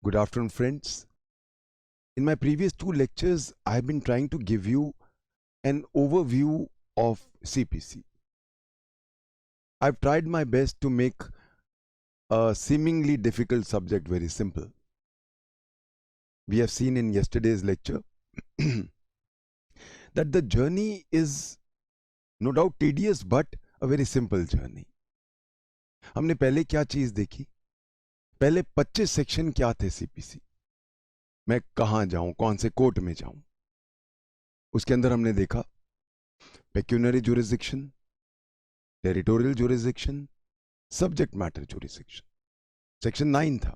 Good afternoon, friends. In my previous two lectures, I have been trying to give you an overview of CPC. I've tried my best to make a seemingly difficult subject very simple. We have seen in yesterday's lecture that the journey is no doubt tedious but a very simple journey. हमने पहले क्या चीज देखी? पहले 25 section क्या थे CPC? मैं कहां जाऊं, कौन से कोर्ट में जाऊं? उसके अंदर हमने देखा pecuniary jurisdiction, territorial jurisdiction, subject matter jurisdiction. Section 9 था।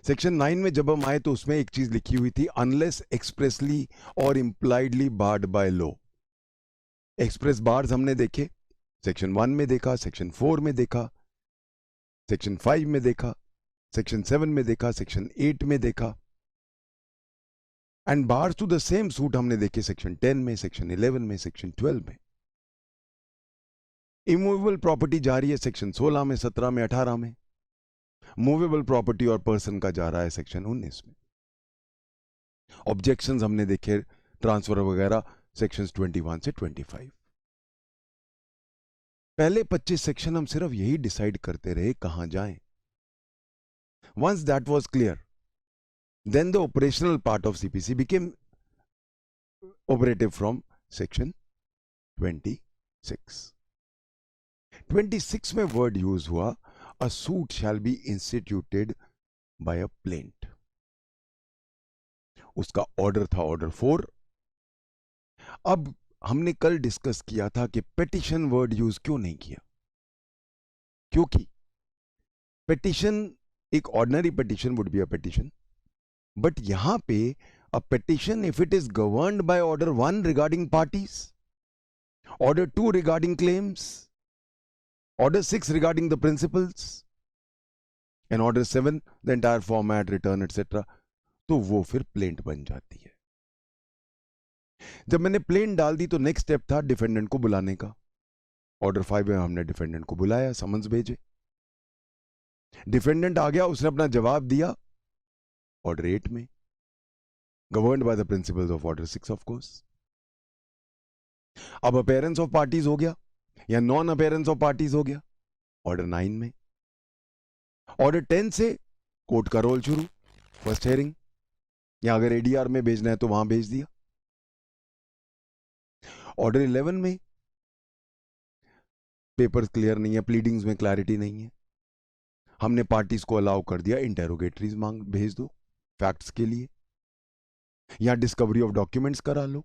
सेक्शन 9 में जब हम आए तो उसमें एक चीज लिखी हुई थी, अनलेस एक्सप्रेसली और impliedly barred by law. Express bars हमने देखे, सेक्शन 1 में देखा, सेक्शन 4 में देखा, सेक्शन 5 में देखा, सेक्शन 7 में देखा, सेक्शन 8 में देखा, and bars to the same suit हमने देखे सेक्शन 10 में, सेक्शन 11 में, सेक्शन 12 में। इमूवेबल प्रॉपर्टी जा रही है सेक्शन 16 में, 17 में, 18 में। मूवेबल प्रॉपर्टी और पर्सन का जा रहा है सेक्शन 19 में। ऑब्जेक्शंस हमने देखे, ट्रांसफर वगैरह सेक्शंस 21 से 25। पहले 25 सेक्शन हम सिर्फ यही डिसाइड करते रहे कहां जाएं। Once that was clear, then the operational part of CPC became operative from section 26. 26 में वर्ड यूज हुआ, a suit shall be instituted by a plaintiff. उसका ऑर्डर था ऑर्डर 4। अब हमने कल डिस्कस किया था कि पेटिशन वर्ड यूज क्यों नहीं किया, क्योंकि पेटिशन एक ordinary petition would be a petition, but यहां पे a petition if it is governed by order 1 regarding parties, order 2 regarding claims, order 6 regarding the principles, and order 7 the entire format, return etcetera, तो वो फिर plaint बन जाती है। जब मैंने प्लेंट डाल दी तो नेक्स्ट स्टेप था डिफेंडेंट को बुलाने का। ऑर्डर 5 में हमने डिफेंडेंट को बुलाया, समन्स भेजे, डिफेंडेंट आ गया, उसने अपना जवाब दिया ऑर्डर 8 में, governed by the principles of order 6 of course. अब अपीयरेंस ऑफ पार्टीज हो गया या नॉन अपीयरेंस ऑफ पार्टीज हो गया ऑर्डर 9 में। ऑर्डर 10 से कोर्ट का रोल शुरू, फर्स्ट हियरिंग, या अगर एडीआर में भेजना है तो वहां भेज दिया। ऑर्डर 11 में पेपर्स क्लियर नहीं है, प्लीडिंग्स में क्लैरिटी नहीं है, हमने पार्टीज को अलाउ कर दिया इंटेरोगेटरीज मांग भेज दो फैक्ट्स के लिए, या डिस्कवरी ऑफ डॉक्यूमेंट्स करा लो।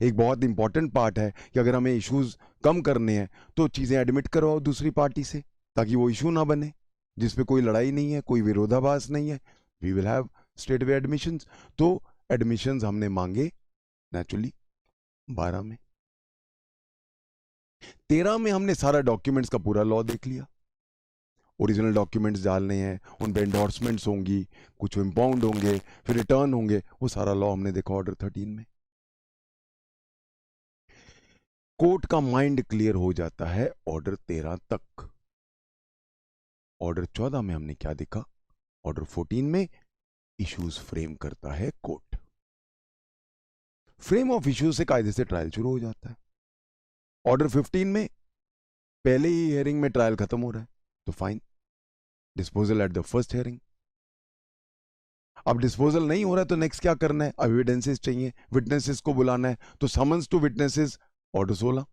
एक बहुत इंपॉर्टेंट पार्ट है कि अगर हमें इश्यूज कम करने हैं तो चीजें एडमिट करवाओ दूसरी पार्टी से, ताकि वो इशू ना बने जिसपे कोई लड़ाई नहीं है, कोई विरोधाभास नहीं है। We will have straight way admissions. तो एडमिशंस हमने मांगे नेचुरली 12 में। 13 में हमने सारा डॉक्यूमेंट्स का पूरा लॉ देख लिया, ओरिजिनल डॉक्यूमेंट्स डालने हैं, उन पे एंडोर्समेंट्स होंगी, कुछ इंपाउंड होंगे, फिर रिटर्न होंगे, वो सारा लॉ हमने देखा ऑर्डर 13 में। कोर्ट का माइंड क्लियर हो जाता है ऑर्डर 13 तक। ऑर्डर 14 में हमने क्या देखा, ऑर्डर 14 में इश्यूज फ्रेम करता है कोर्ट। फ्रेम ऑफ इश्यूज से कायदे से ट्रायल शुरू हो जाता है। ऑर्डर 15 में पहले ही हियरिंग में ट्रायल खत्म हो रहा है, तो fine, disposal at the first hearing. अब डिस्पोजल नहीं हो रहा है तो नेक्स्ट क्या करना है, एविडेंसेस चाहिए, विटनेसेस को बुलाना है, तो summons to witnesses order 16,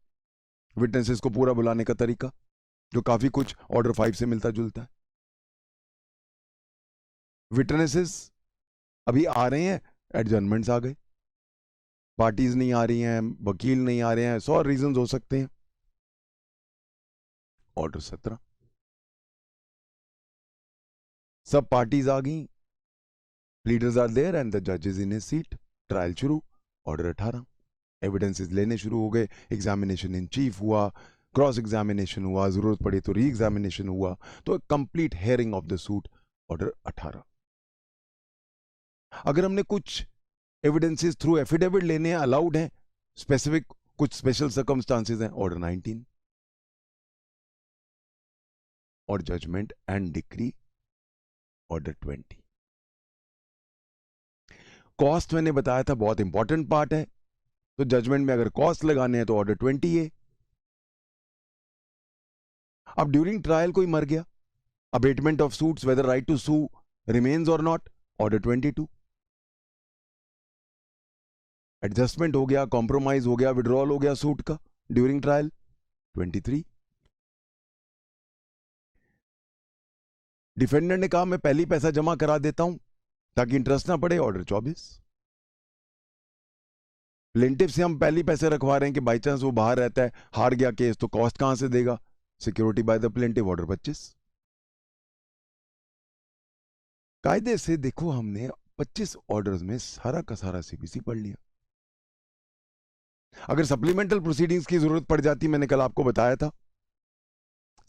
witnesses को पूरा बुलाने का तरीका जो काफी कुछ ऑर्डर 5 से मिलता जुलता है। विटनेसेस अभी आ रहे हैं, एडजर्नमेंट्स आ गए, पार्टीज नहीं आ रही हैं, वकील नहीं आ रहे हैं, 100 रीजंस हो सकते हैं। ऑर्डर 17, सब पार्टीज आ गई, प्लीडर्स आर देयर एंड द जज is in his seat, trial शुरू। ऑर्डर 18, एविडेंसेस लेने शुरू हो गए, एग्जामिनेशन इन चीफ हुआ, क्रॉस एग्जामिनेशन हुआ, जरूरत पड़ी तो री एग्जामिनेशन हुआ, तो complete hearing of the suit order 18। अगर हमने कुछ एविडेंसेस थ्रू एफिडेविट लेने हैं, अलाउड हैं, स्पेसिफिक कुछ स्पेशल सर्कमस्टांसेस हैं, ऑर्डर 19। और judgment and decree order 20। Cost मैंने बताया था बहुत इंपॉर्टेंट पार्ट है, तो जजमेंट में अगर कॉस्ट लगाने हैं तो ऑर्डर 20 है। अब ड्यूरिंग ट्रायल कोई मर गया, abatement of suits whether right to sue remains और नॉट, ऑर्डर 22। एडजस्टमेंट हो गया, कॉम्प्रोमाइज हो गया, विड्रॉल हो गया सूट का ड्यूरिंग ट्रायल, 23। डिफेंडेंट ने कहा मैं पहली पैसा जमा करा देता हूं ताकि इंटरेस्ट ना पड़े, ऑर्डर 24। प्लेंटिफ से हम पहली पैसे रखवा रहे हैं कि बाई चांस वो बाहर रहता है, हार गया केस, तो कॉस्ट कहां से देगा, security by the plaintiff, order 25। कायदे से देखो हमने 25 ऑर्डर्स में सारा का सारा सीपीसी पढ़ लिया। अगर सप्लीमेंटल प्रोसीडिंग्स की जरूरत पड़ जाती, मैंने कल आपको बताया था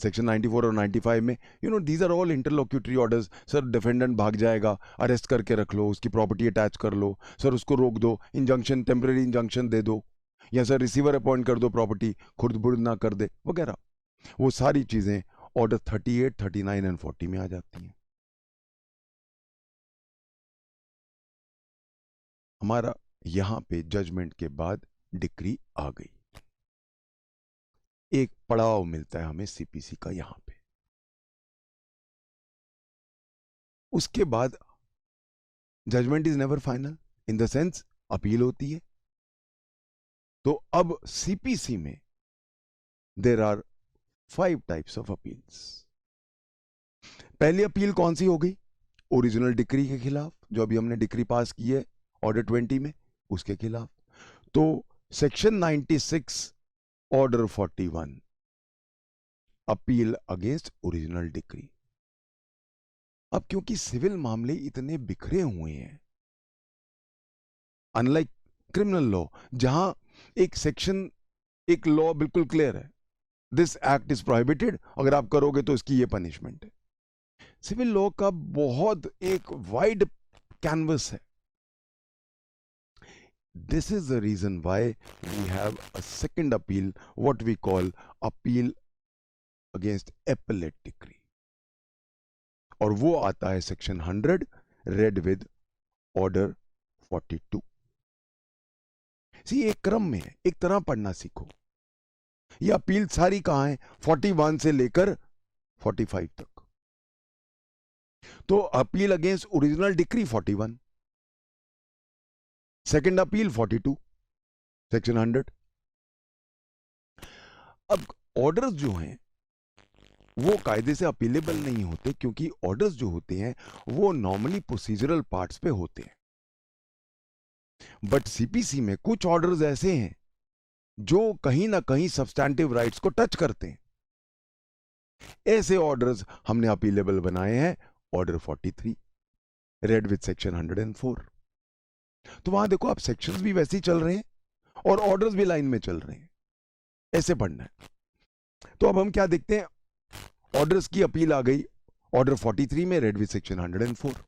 सेक्शन 94 और 95 में, these are all interlocutory orders. Sir defendant भाग जाएगा, अरेस्ट करके रख लो, उसकी प्रॉपर्टी अटैच कर लो, सर उसको रोक दो, इंजंक्शन, टेम्पररी इंजंक्शन दे दो, या सर रिसीवर अपॉइंट कर दो, प्रॉपर्टी खुर्द बुर्द ना कर दे वगैरह। वो सारी चीजें ऑर्डर 38, 39 एंड 40 में आ जाती हैं। हमारा यहां पे जजमेंट के बाद डिक्री आ गई, एक पड़ाव मिलता है हमें सीपीसी का यहां पे। उसके बाद judgment is never final, in the sense appeal होती है। तो अब सीपीसी में there are 5 types of appeals. पहली अपील कौन सी हो गई, ओरिजिनल डिक्री के खिलाफ, जो अभी हमने डिक्री पास की है ऑर्डर 20 में, उसके खिलाफ। तो section 96 order 41, appeal against original decree. अब क्योंकि सिविल मामले इतने बिखरे हुए हैं, अनलाइक क्रिमिनल लॉ जहां एक सेक्शन, एक लॉ बिल्कुल क्लियर है, दिस एक्ट इज प्रोहिबिटेड, अगर आप करोगे तो इसकी ये पनिशमेंट है। सिविल लॉ का बहुत एक वाइड कैनवस है। This is the reason why we have a second appeal, what we call appeal against appellate decree, और वो आता है सेक्शन 100 रेड विद ऑर्डर 42। सी एक क्रम में है, एक तरह पढ़ना सीखो। ये अपील सारी कहां है, 41 से लेकर 45 तक। तो appeal against original decree 41, second appeal 42, section 100। अब ऑर्डर्स जो हैं वो कायदे से अपीलेबल नहीं होते, क्योंकि ऑर्डर्स जो होते हैं वो नॉर्मली प्रोसीजरल पार्ट्स पे होते हैं। बट सीपीसी में कुछ ऑर्डर्स ऐसे हैं जो कहीं ना कहीं सब्सटैंटिव राइट्स को टच करते हैं। ऐसे ऑर्डर्स हमने अपीलेबल बनाए हैं, ऑर्डर 43 रेड विद सेक्शन 104। तो वहां देखो आप, सेक्शंस भी वैसे ही चल रहे हैं और ऑर्डर्स भी लाइन में चल रहे हैं, ऐसे पढ़ना है। तो अब हम क्या देखते हैं, ऑर्डर्स की अपील आ गई ऑर्डर 43 में रेड विद सेक्शन 104।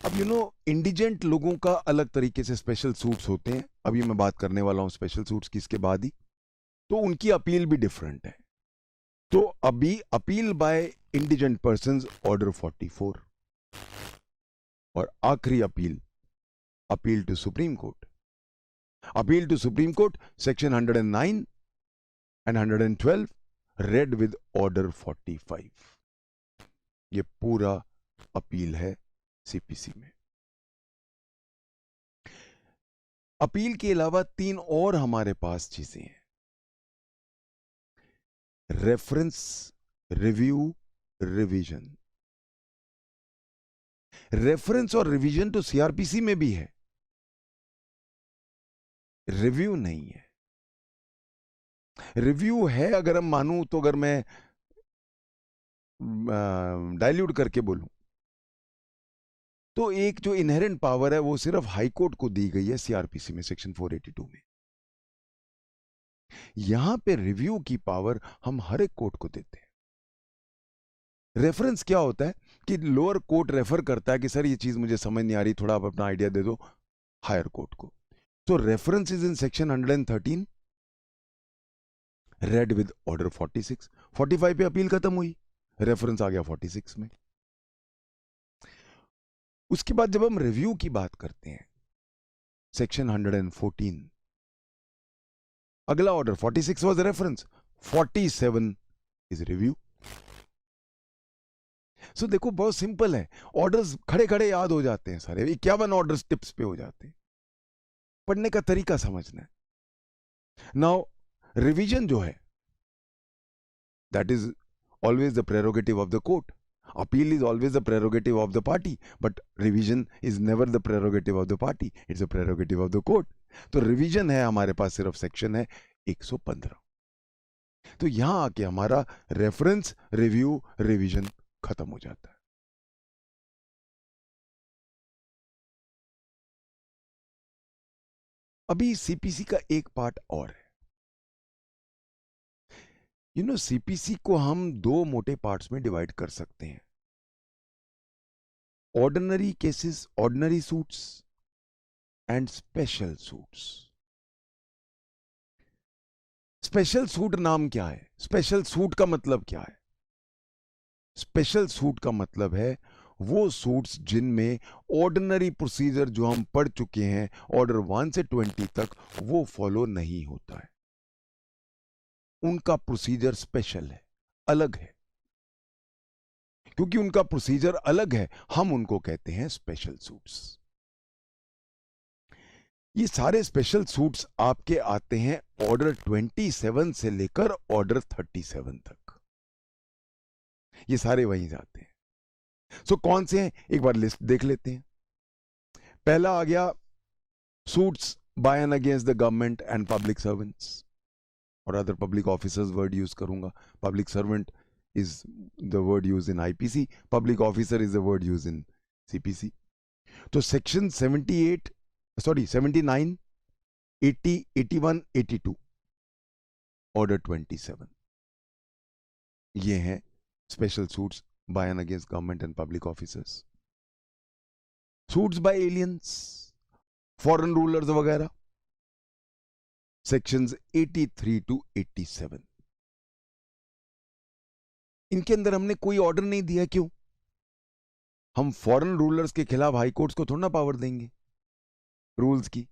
अब इंडिजेंट लोगों का अलग तरीके से स्पेशल सूट्स होते हैं, अभी मैं बात करने वाला हूं स्पेशल सूट्स की इसके बाद ही, तो उनकी अपील भी डिफरेंट है। तो अभी appeal by indigent persons order 44, और आखिरी appeal, appeal to Supreme Court. Appeal to Supreme Court section 109 and 112 read with order 45। ये पूरा अपील है सीपीसी में। अपील के अलावा 3 और हमारे पास चीजें हैं, रेफरेंस, रिव्यू, रिवीजन। रेफरेंस और रिवीजन तो सीआरपीसी में भी है, रिव्यू नहीं है। रिव्यू है अगर हम मानूं तो, अगर मैं डाइल्यूट करके बोलूं तो एक जो इनहेरेंट पावर है वो सिर्फ हाई कोर्ट को दी गई है सीआरपीसी में सेक्शन 482 में। यहां पे रिव्यू की पावर हम हर एक कोर्ट को देते हैं। रेफरेंस क्या होता है कि लोअर कोर्ट रेफर करता है कि सर ये चीज मुझे समझ नहीं आ रही, थोड़ा आप अपना आइडिया दे दो हायर कोर्ट को। तो reference is in section 113 red with order 46। 45 पे अपील खत्म हुई, रेफरेंस आ गया 46 में। उसके बाद जब हम रिव्यू की बात करते हैं, सेक्शन 114, अगला order 46 was reference, 47 is review. So देखो बहुत सिंपल है, ऑर्डर्स खड़े खड़े याद हो जाते हैं सारे, 51 ऑर्डर्स टिप्स पे हो जाते हैं, पढ़ने का तरीका समझना है। नाउ रिवीजन जो है, that is always the prerogative of the court, appeal is always the prerogative of the party, but revision is never the prerogative of the party, it's a prerogative of the court. तो revision है हमारे पास, सिर्फ section है 115। तो यहां आके हमारा reference, review, revision खत्म हो जाता है। अभी सीपीसी का एक पार्ट और है। सीपीसी को हम दो मोटे पार्ट्स में डिवाइड कर सकते हैं, ordinary cases, ordinary suits and special suits. Special suit नाम क्या है? स्पेशल सूट का मतलब क्या है? स्पेशल सूट का मतलब है वो सूट्स जिनमें ऑर्डिनरी प्रोसीजर जो हम पढ़ चुके हैं ऑर्डर 1 से 20 तक, वो फॉलो नहीं होता है, उनका प्रोसीजर स्पेशल है, अलग है। क्योंकि उनका प्रोसीजर अलग है, हम उनको कहते हैं स्पेशल सूट्स। ये सारे स्पेशल सूट्स आपके आते हैं ऑर्डर 27 से लेकर ऑर्डर 37 तक, ये सारे वहीं जाते हैं। सो कौन से हैं, एक बार लिस्ट देख लेते हैं। पहला आ गया suits by and against the government and public servants, और other public officers word use करूंगा। Public servant is the word used in IPC, public officer is the word used in CPC. तो section 78, sorry 79, 80, 81, 82, order 27, ये हैं special suits by and against government and public officers. Suits by aliens, foreign rulers वगैरह, sections 83 to 87। इनके अंदर हमने कोई order नहीं दिया, क्यों? हम फॉरेन रूलर्स के खिलाफ हाई कोर्ट्स को थोड़ा ना पावर देंगे रूल्स की।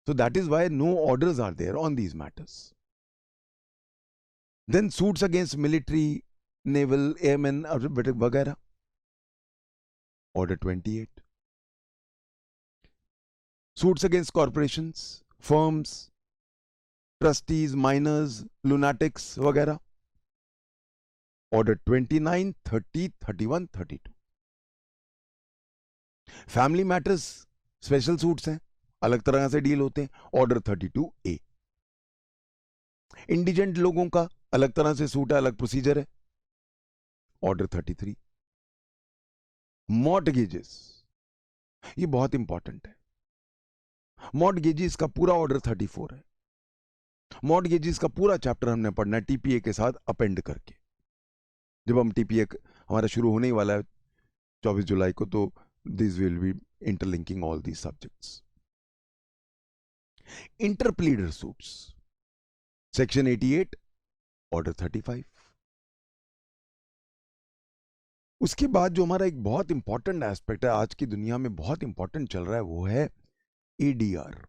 So that is why no orders are there on these matters. Then suits against military, naval, airmen वगैरह, order 28. Suits against corporations, firms, trustees, minors, lunatics वगैरह, order 29, 30, 31, 32. Family matters special suits हैं, अलग तरह से deal होते हैं, order 32A। Indigent लोगों का अलग तरह से सूट है, अलग प्रोसीजर है, ऑर्डर 33। मॉर्टगेजेस, ये बहुत इंपॉर्टेंट है। मॉर्टगेजेस का पूरा ऑर्डर 34 है। मॉर्टगेजेस का पूरा चैप्टर हमने पढ़ना है टीपीए के साथ अपेंड करके। जब हम टीपीए हमारा शुरू होने ही वाला है 24 जुलाई को, तो this will be interlinking all these subjects. Interpleader suits, section 88, order 35। उसके बाद जो हमारा एक बहुत इंपॉर्टेंट एस्पेक्ट है, आज की दुनिया में बहुत इंपॉर्टेंट चल रहा है, वो है एडीआर।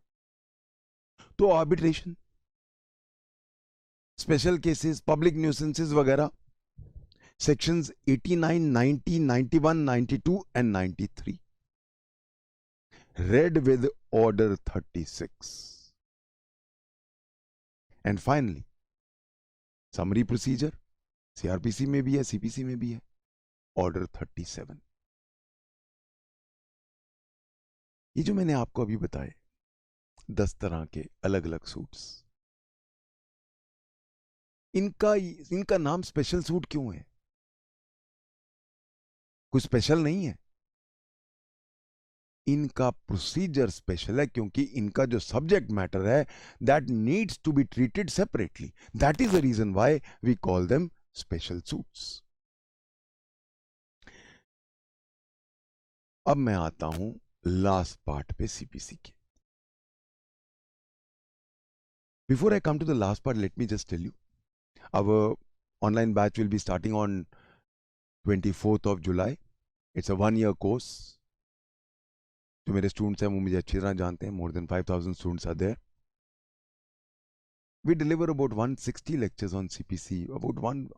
तो आर्बिट्रेशन, स्पेशल केसेस, पब्लिक न्यूसेंसेस वगैरह, sections 89, 90, 91, 92 and 93, read with order 36. And finally, summary procedure, CrPC में भी है, सीपीसी में भी है, ऑर्डर 37। ये जो मैंने आपको अभी बताए 10 तरह के अलग अलग सूट्स, इनका नाम स्पेशल सूट क्यों है? कुछ स्पेशल नहीं है, इनका प्रोसीजर स्पेशल है, क्योंकि इनका जो सब्जेक्ट मैटर है that needs to be treated separately. That is the reason why we call them special suits. अब मैं आता हूं लास्ट पार्ट पे सीपीसी के। Before I come to the last part, let me just tell you, our online batch will be starting on 24th of July. It's a 1-year course. जो मेरे students हैं वो मुझे अच्छी तरह जानते हैं. More than 5,000 students are there. We deliver about 160 lectures on CPC.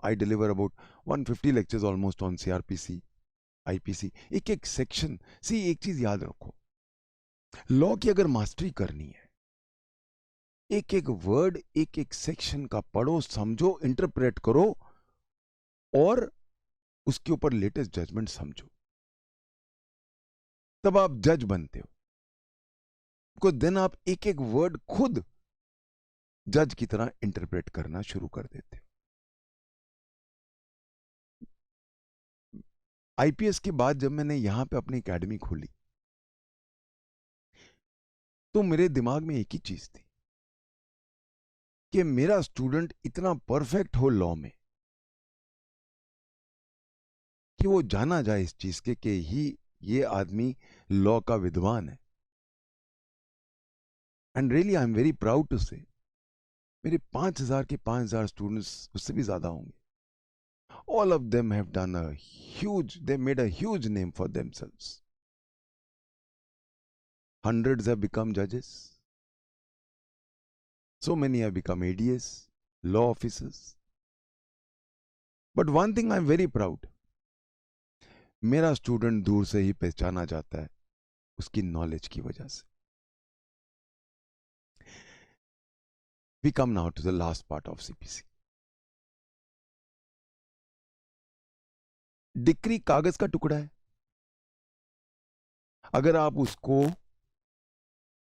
I deliver about 150 lectures almost on CRPC, IPC. एक सेक्शन. सी एक चीज याद रखो, लॉ की अगर मास्टरी करनी है, एक वर्ड एक सेक्शन का पढ़ो, समझो, इंटरप्रेट करो और उसके ऊपर लेटेस्ट जजमेंट समझो, तब आप जज बनते हो. बिकॉज देन आप एक वर्ड खुद जज की तरह इंटरप्रेट करना शुरू कर देते हो. आईपीएस के बाद जब मैंने यहां पे अपनी एकेडमी खोली तो मेरे दिमाग में एक ही चीज थी कि मेरा स्टूडेंट इतना परफेक्ट हो लॉ में कि वो जाना जाए इस चीज के कि ये आदमी लॉ का विद्वान है. And really I am very proud to say मेरे 5,000 के 5,000 स्टूडेंट्स, उससे भी ज्यादा होंगे. All of them have done they made a huge name for themselves. Hundreds have become judges. So many have become ADS, law officers. But one thing I'm very proud. मेरा student दूर से ही पहचाना जाता है उसकी नॉलेज की वजह से. We come now to the last part of CPC. Decree कागज का टुकड़ा है. अगर आप उसको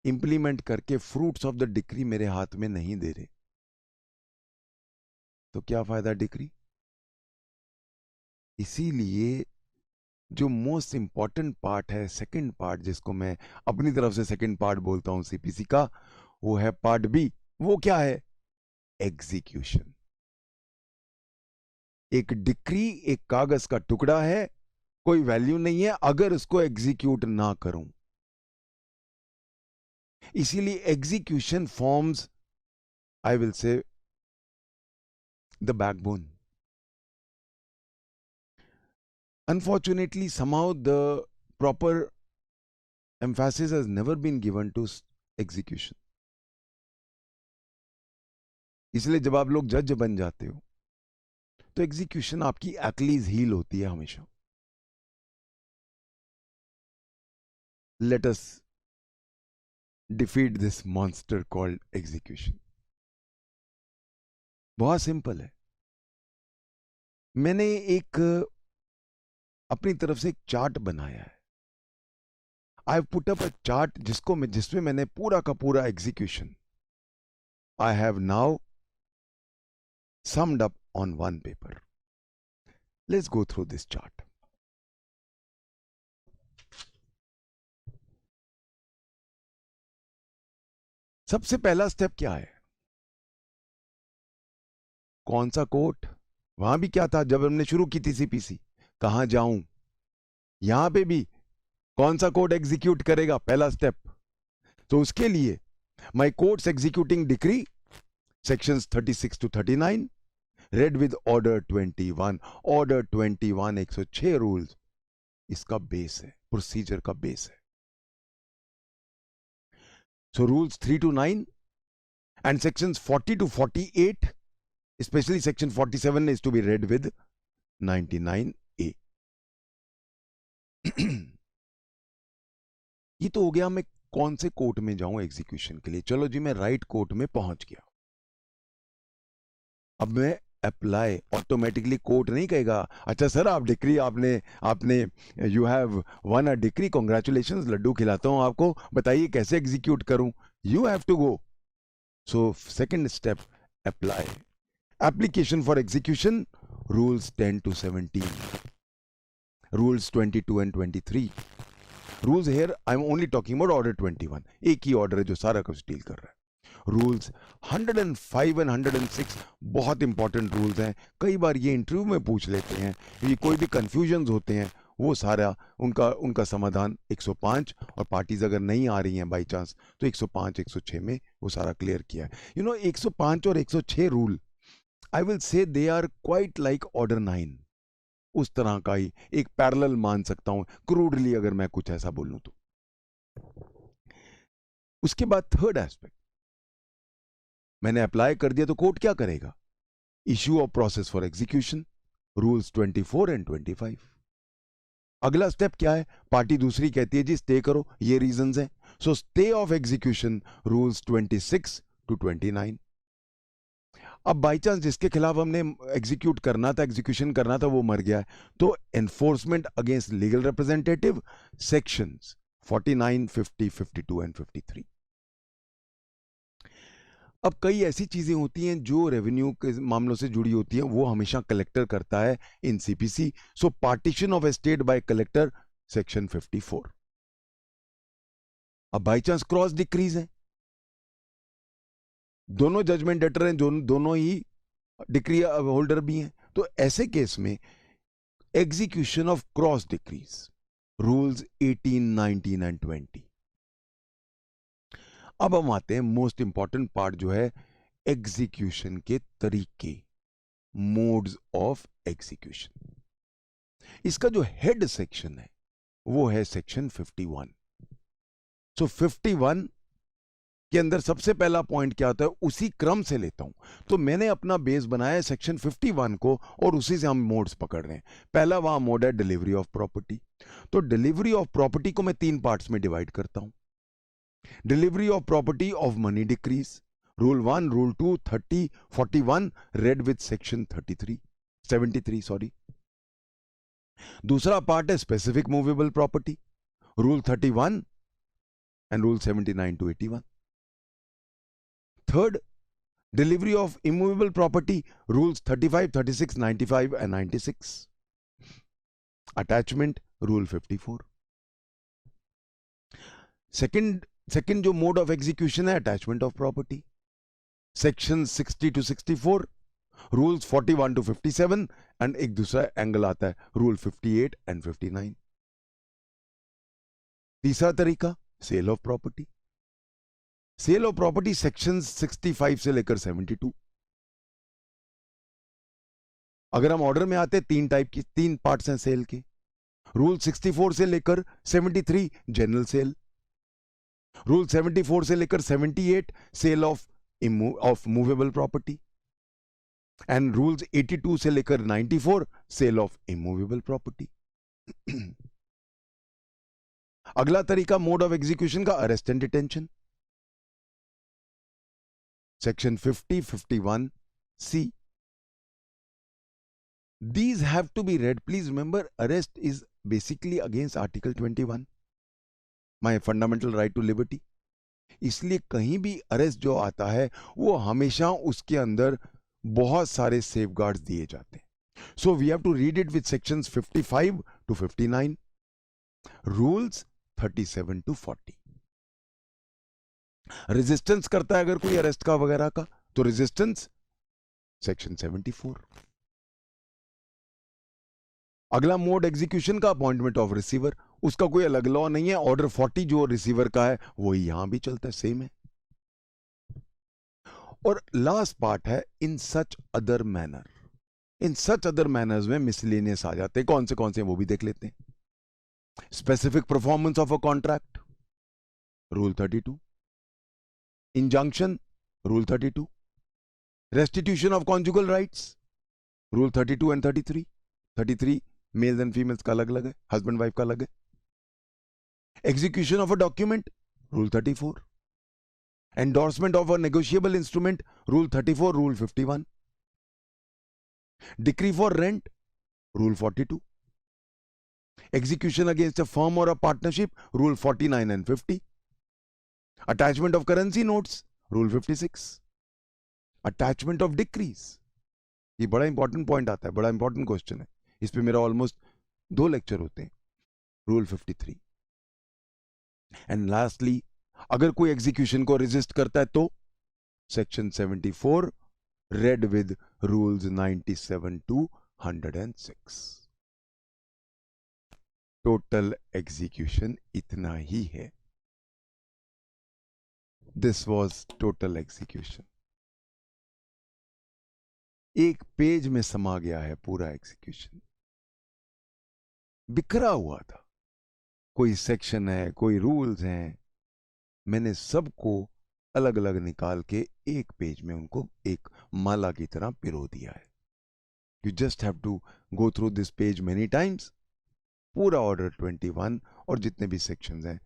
इंप्लीमेंट करके फ्रूट्स ऑफ द डिक्री मेरे हाथ में नहीं दे रहे तो क्या फायदा डिक्री. इसीलिए जो मोस्ट इंपॉर्टेंट पार्ट है, सेकंड पार्ट, जिसको मैं अपनी तरफ से सेकंड पार्ट बोलता हूं सीपीसी का, वो है पार्ट बी. वो क्या है? एग्जीक्यूशन. एक डिक्री एक कागज का टुकड़ा है, कोई वैल्यू नहीं है अगर उसको एग्जीक्यूट ना करूं. इसीलिए एग्जीक्यूशन फॉर्म्स, आई विल से, the backbone. Unfortunately, somehow the proper emphasis has never been given to execution. इसलिए जब आप लोग जज बन जाते हो तो एग्जीक्यूशन आपकी एक्लीज हील होती है हमेशा. Let us defeat this monster called execution. बहुत सिंपल है. मैंने एक अपनी तरफ से एक चार्ट बनाया है. I put up a chart जिसमें मैंने पूरा का पूरा execution I have now summed up on one paper. Let's go through this chart. सबसे पहला स्टेप क्या है? कौन सा कोर्ट? वहां भी क्या था जब हमने शुरू की थी सीपीसी? कहां जाऊं? यहां पे भी कौन सा कोर्ट एग्जीक्यूट करेगा? पहला स्टेप. तो उसके लिए my courts executing decree sections 36 to 39 red with order 21. Order 21 106 rules इसका बेस है, प्रोसीजर का बेस है. So rules 3 to 9 and sections 40 to 48, especially section 47 is to be read with 99A. ये तो हो गया मैं कौन से कोर्ट में जाऊं एग्जीक्यूशन के लिए. चलो जी, मैं राइट कोर्ट में पहुंच गया. अब मैं अप्लाई, ऑटोमेटिकली कोर्ट नहीं कहेगा अच्छा सर आप डिक्री आपने you have won a decree, congratulations, लड्डू खिलाता हूं आपको, बताइए कैसे एग्जीक्यूट करूं. You have to go. So second step, apply. Application for execution, rules 10 to 17, rules 22 and 23. Rules here I am only talking about order 21. एक ही order है जो सारा कुछ डील कर रहा है. रूल्स 105 and 106 बहुत इंपॉर्टेंट रूल्स हैं. कई बार ये इंटरव्यू में पूछ लेते हैं, ये कोई भी कंफ्यूजन्स होते हैं, वो सारा उनका समाधान 105, और पार्टीज अगर नहीं आ रही हैं बाई चांस तो 105 106 में वो सारा क्लियर किया है. 105 और 106 rule, I will say they are quite like order 9. उस तरह का ही एक पैरेलल मान सकता हूं, क्रूडली अगर मैं कुछ ऐसा बोलूं तो। उसके बाद थर्ड एस्पेक्ट, मैंने अप्लाई कर दिया तो कोर्ट क्या करेगा? Issue of process for execution, rules 24 and 25। अगला स्टेप क्या है? पार्टी दूसरी कहती है जी स्टे करो, ये रीजंस हैं, so stay of execution, rules 26 to 29। अब बाई चांस जिसके खिलाफ हमने एग्जीक्यूट करना था, एग्जीक्यूशन करना था, वो मर गया है, तो enforcement against legal representative, sections 49, 50, 52 and 53। अब कई ऐसी चीजें होती हैं जो रेवेन्यू के मामलों से जुड़ी होती हैं, वो हमेशा कलेक्टर करता है in CPC. So partition of estate by collector, section 54। अब बाई चांस क्रॉस डिक्रीज है, दोनों जजमेंट डेटर हैं, दोनों ही डिक्री होल्डर भी हैं, तो ऐसे केस में execution of cross decrease, rules 18, 19 and 20। अब हम आते हैं मोस्ट इंपॉर्टेंट पार्ट जो है एग्जीक्यूशन के तरीके, मोड्स ऑफ एग्जीक्यूशन। इसका जो हेड सेक्शन है वो है सेक्शन 51। सो 51 के अंदर सबसे पहला पॉइंट क्या होता है, उसी क्रम से लेता हूं, तो मैंने अपना बेस बनाया सेक्शन 51 को और उसी से हम मोड्स पकड़ रहे हैं। पहला वहां मोड है डिलीवरी ऑफ प्रॉपर्टी, तो डिलीवरी ऑफ प्रॉपर्टी को मैं 3 पार्ट्स में डिवाइड करता हूं। Delivery of property of money decrees, rule 1, rule 2, 30, 41 read with section 73 sorry. दूसरा पार्ट है specific movable property, rule 31 and rule 79 to 81। Third, delivery of immovable property, rules 35, 36, 95 and 96। Attachment, rule 54। Second जो mode of execution है attachment of property, section 60 to 64, rules 41 to 57 and एक दूसरा angle आता है rule 58 and 59। तीसरा तरीका sale of property, sale of property section 65 से लेकर 72। अगर हम ऑर्डर में आते हैं, 3 टाइप की 3 पार्ट्स हैं सेल के, रूल 64 से लेकर 73 जनरल सेल, रूल 74 से लेकर 78 sale of movable property, and rules 82 से लेकर 94 सेल ऑफ इमूवेबल प्रॉपर्टी। अगला तरीका मोड ऑफ एग्जीक्यूशन का arrest and detention, section 50, 51 C. These have to be read. Please remember, arrest is basically against Article 21, my fundamental right to liberty. इसलिए कहीं भी arrest जो आता है वो हमेशा उसके अंदर बहुत सारे सेफगार्ड्स दिए जाते हैं। So we have to read it with sections 55 to 59, rules 37 to 40। Resistance करता है अगर कोई अरेस्ट का वगैरह का, तो रेजिस्टेंस सेक्शन 74। अगला मोड एग्जीक्यूशन का अपॉइंटमेंट ऑफ रिसीवर, उसका कोई अलग लॉ नहीं है, ऑर्डर 40 जो रिसीवर का है वही यहां भी चलता है, सेम है। और लास्ट पार्ट है इन सच अदर मैनर। इन सच अदर मैनर्स में मिसलेनियस आ जाते हैं, कौन से वो भी देख लेते हैं। Specific performance of a contract, rule 32। Injunction, rule 32। Restitution of conjugal rights, rule 32 and 33। 33 mails and females का अलग अलग है, हस्बैंड वाइफ का अलग है। Execution of a document, rule 34। Endorsement of a negotiable instrument, rule 34, rule 51। Decree for rent, rule 42। Execution against a firm और a partnership, rule 49 and 50। Attachment of currency notes, rule 56। Attachment of decrees, ये बड़ा important point आता है, बड़ा important question है, इस पे मेरा ऑलमोस्ट 2 लेक्चर होते हैं, रूल 53। एंड लास्टली अगर कोई एग्जीक्यूशन को रेजिस्ट करता है तो section 74 read with rules 97 to 106। Total execution इतना ही है। This was total execution. एक पेज में समा गया है पूरा एग्जीक्यूशन। बिखरा हुआ था। कोई सेक्शन है, कोई रूल्स हैं, मैंने सबको अलग अलग निकाल के एक पेज में उनको एक माला की तरह पिरो दिया है। You just have to go through this page many times. पूरा ऑर्डर 21 और जितने भी सेक्शंस हैं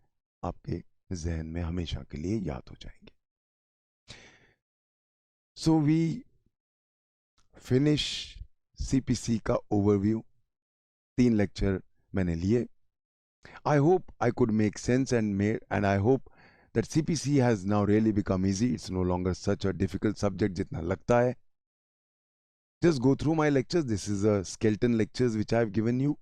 आपके जहन में हमेशा के लिए याद हो जाएंगे। सो वी फिनिश सीपीसी का ओवरव्यू। 3 लेक्चर मैंने लिए। I hope I could make sense and I hope that CPC has now really become easy. It's no longer such a difficult subject जितना लगता है. Just go through my lectures. This is a skeleton lectures which I've given you.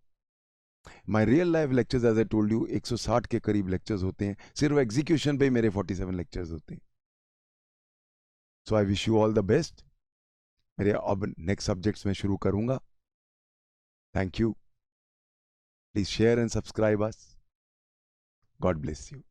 My real life lectures, as I told you, 160 के करीब lectures होते हैं. सिर्फ execution पे मेरे 47 lectures होते हैं. So I wish you all the best. मेरे अब next subjects में शुरू करूँगा. Thank you. Please share and subscribe us. God bless you.